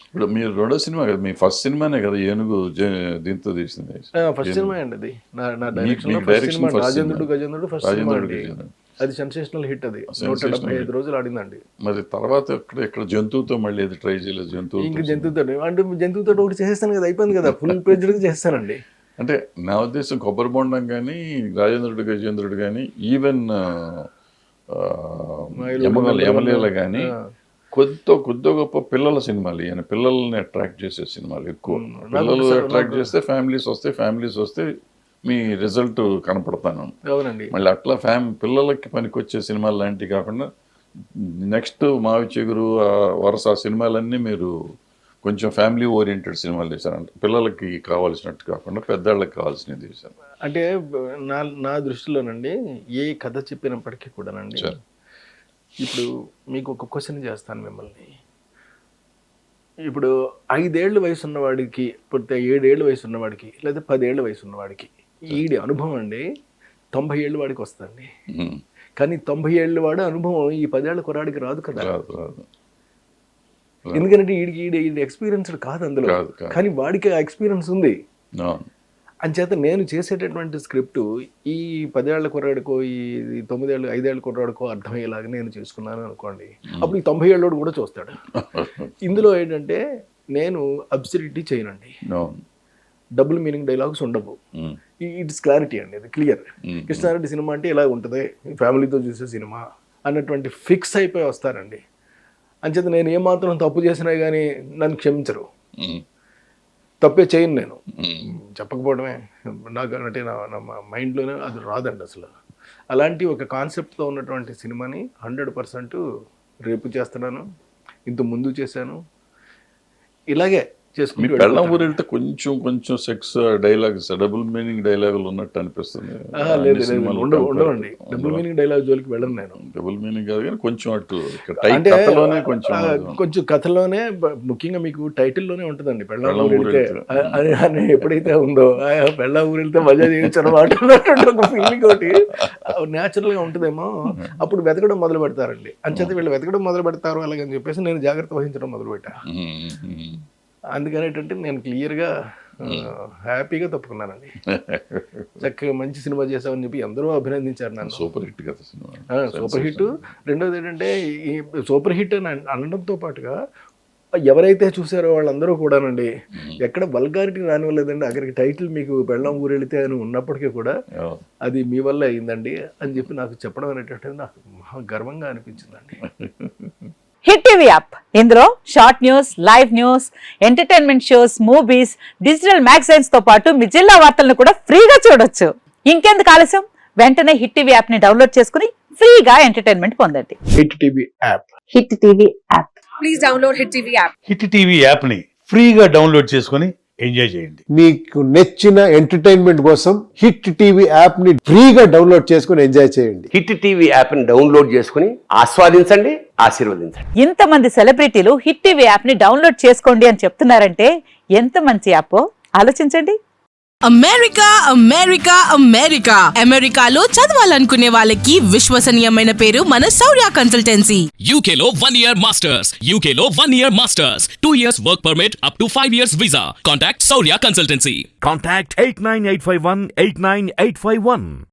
ఇప్పుడు మీరు రెండో సినిమా కదా, మీ ఫస్ట్ సినిమానే కదా ఏనుగు దీంతో తీసింది. ఫస్ట్ సినిమా అండి అది, నా డైరెక్షన్ మీకు ఫస్ట్ direction సినిమా first రాజేంద్రుడు సినిమా. గజేంద్రుడు ఫస్ట్ సినిమా రాజేంద్రుడు అండి. గజేంద్రుడు. అది సెన్సేషనల్ హిట్, అది Sensational 175 రోజులు ఆడిందండి. మరి తర్వాత ఇక్కడ జంతువుతో మళ్ళీ ఏది ట్రై చేయలేదు? ఇంక జంతువుతో అంటే జంతువుతో ఒకటి చేసేస్తాను కదా, అయిపోయింది కదా, ఫుల్ ప్లేజ్డ్గా చేస్తానండి. అంటే నా ఉద్దేశం కొబ్బరి బొండం కానీ రాజేంద్రుడు గజేంద్రుడు కానీ ఈవెన్ యమలీల కానీ కొద్ది గొప్ప పిల్లల సినిమాలు, ఈయన పిల్లల్ని అట్రాక్ట్ చేసే సినిమాలు ఎక్కువ. పిల్లలు అట్రాక్ట్ చేస్తే ఫ్యామిలీస్ వస్తే మీ రిజల్ట్ కనపడతాను. అవునండి. మళ్ళీ అట్లా పిల్లలకి పనికొచ్చే సినిమాలు లాంటివి కాకుండా నెక్స్ట్ మావి చిగురు వరుస సినిమాలన్నీ మీరు కొంచెం ఫ్యామిలీ ఓరియంటెడ్ సినిమాలు తీశారంట. పిల్లలకి కావాల్సినట్టు కాకుండా పెద్దవాళ్ళకి కావాల్సినవి తీశారు. అంటే నా దృష్టిలోనండి ఏ కథ చెప్పినప్పటికీ కూడానండి, ఇప్పుడు మీకు ఒక క్వశ్చన్ చేస్తాను మిమ్మల్ని. ఇప్పుడు 5 ఏళ్ళ వయసు ఉన్నవాడికి, లేకపోతే 7 ఏళ్ళ వయసు ఉన్నవాడికి, లేదా 10 ఏళ్ళ వయసు ఉన్నవాడికి ఈడి అనుభవం అండి 90 ఏళ్ళ వాడికి వస్తుందండి. కానీ 90 ఏళ్ళ వాడు అనుభవం ఈ 10 ఏళ్ళ కుర్రాడికి రాదు కదా. ఎందుకంటే ఈడి ఎక్స్పీరియన్స్డ్ కాదు అందులో, కానీ వాడికి ఆ ఎక్స్పీరియన్స్ ఉంది. అంచేత నేను చేసేటటువంటి స్క్రిప్ట్ ఈ 10 ఏళ్ల కుర్రాడికో, ఈ 5 ఏళ్ల కుర్రాడికో అర్థమయ్యేలాగా నేను చేసుకున్నాను అనుకోండి, అప్పుడు ఈ 90 ఏళ్ళోడు కూడా చూస్తాడు. ఇందులో ఏంటంటే నేను అబ్సర్డిటీ చేయనండి, డబుల్ మీనింగ్ డైలాగ్స్ ఉండవు. ఇట్స్ క్లారిటీ అండి, ఇది క్లియర్. కృష్ణారెడ్డి సినిమా అంటే ఇలా ఉంటుంది, ఫ్యామిలీతో చూసే సినిమా అన్నటువంటి ఫిక్స్ అయిపోయి వస్తారండి. అంచేత నేను ఏమాత్రం తప్పు చేసినా కానీ నన్ను క్షమించరు. తప్పే చేయను నేను, చెప్పకపోవడమే నాకు అంటే నా మైండ్లోనే అది రాదండి అసలు. అలాంటి ఒక కాన్సెప్ట్తో ఉన్నటువంటి సినిమాని 100% రేపు చేస్తున్నాను, ఇంత ముందు చేశాను, ఇలాగే చేసుకుంటూ పెళ్ళం ఊరు వెళ్తే కొంచెం సెక్స్ డైలాగ్స్, డబుల్ మీనింగ్ డైలాగులు ఉన్నట్టు అనిపిస్తుంది. లేదు ఉండవండి, డబుల్ మీనింగ్ డైలాగ్ జోలికి వెళ్ళను నేను. డబుల్ మీనింగ్ కాదు కానీ కొంచెం అటు అంటే కొంచెం కథలోనే, ముఖ్యంగా మీకు టైటిల్లోనే ఉంటుందండి పెళ్ళం ఊరు వెళ్తే అని ఎప్పుడైతే ఉందో, పెళ్ళం ఊరు వెళ్తే మజా చేయించడం ఒక ఫీలింగ్ ఒకటి న్యాచురల్గా ఉంటుందేమో, అప్పుడు వెతకడం మొదలు పెడతారండి. అంచేత వీళ్ళు వెతకడం మొదలు పెడతారు అలాగని చెప్పేసి నేను జాగ్రత్త వహించడం మొదలు పెట్టా. అందుకని ఏంటంటే నేను క్లియర్గా హ్యాపీగా తప్పుకున్నానండి. చక్కగా మంచి సినిమా చేసామని చెప్పి అందరూ అభినందించారు నన్ను. సూపర్ హిట్ కదా సినిమా, సూపర్ హిట్. రెండోది ఏంటంటే ఈ సూపర్ హిట్ అని అనడంతో పాటుగా ఎవరైతే చూసారో వాళ్ళందరూ కూడానండి ఎక్కడ వల్గారిటీ రానివ్వలేదండి. అక్కడికి టైటిల్ మీకు పెళ్ళం ఊరెళితే అని ఉన్నప్పటికీ కూడా అది మీ వల్ల అయిందండి అని చెప్పి నాకు చెప్పడం అనేటటువంటి నాకు మహా గర్వంగా అనిపించిందండి. హిట్ టీవీ యాప్, ఇందులో short news, live news, entertainment shows, movies, digital magazines తో పాటు మీ జిల్లా వార్తలను కూడా ఫ్రీగా చూడొచ్చు. ఇంకెందుకు ఆలస్యం, వెంటనే హిట్ టీవీ యాప్ ని డౌన్లోడ్ చేసుకుని ఫ్రీగా ఎంటర్టైన్మెంట్ పొందండి. Hit TV app, hit TV app, please download hit TV app. Hit TV app ని ఫ్రీగా డౌన్లోడ్ చేసుకుని ఎంజాయ్ చేయండి. మీకు నచ్చిన ఎంటర్టైన్మెంట్ కోసం హిట్ టీవీ యాప్ ని ఫ్రీగా డౌన్లోడ్ చేసుకుని ఎంజాయ్ చేయండి. హిట్ టీవీ యాప్ ని డౌన్లోడ్ చేసుకుని ఆస్వాదించండి, ఆశీర్వదించండి. ఇంతమంది సెలబ్రిటీలు హిట్ టీవీ యాప్ ని డౌన్లోడ్ చేసుకోండి అని చెప్తున్నారంటే ఎంత మంచి యాప్ ఆలోచించండి. అమెరికా అమెరికా అమెరికా అమెరికాలో చదవాలనుకునే వాళ్ళకి విశ్వసనీయమైన పేరు మన శౌర్య కన్సల్టెన్సీ. UK లో 1 year masters, UK లో 1 year masters, 2 years work permit up to 5 years visa. Contact Saurya Consultancy. Contact 89851 89851.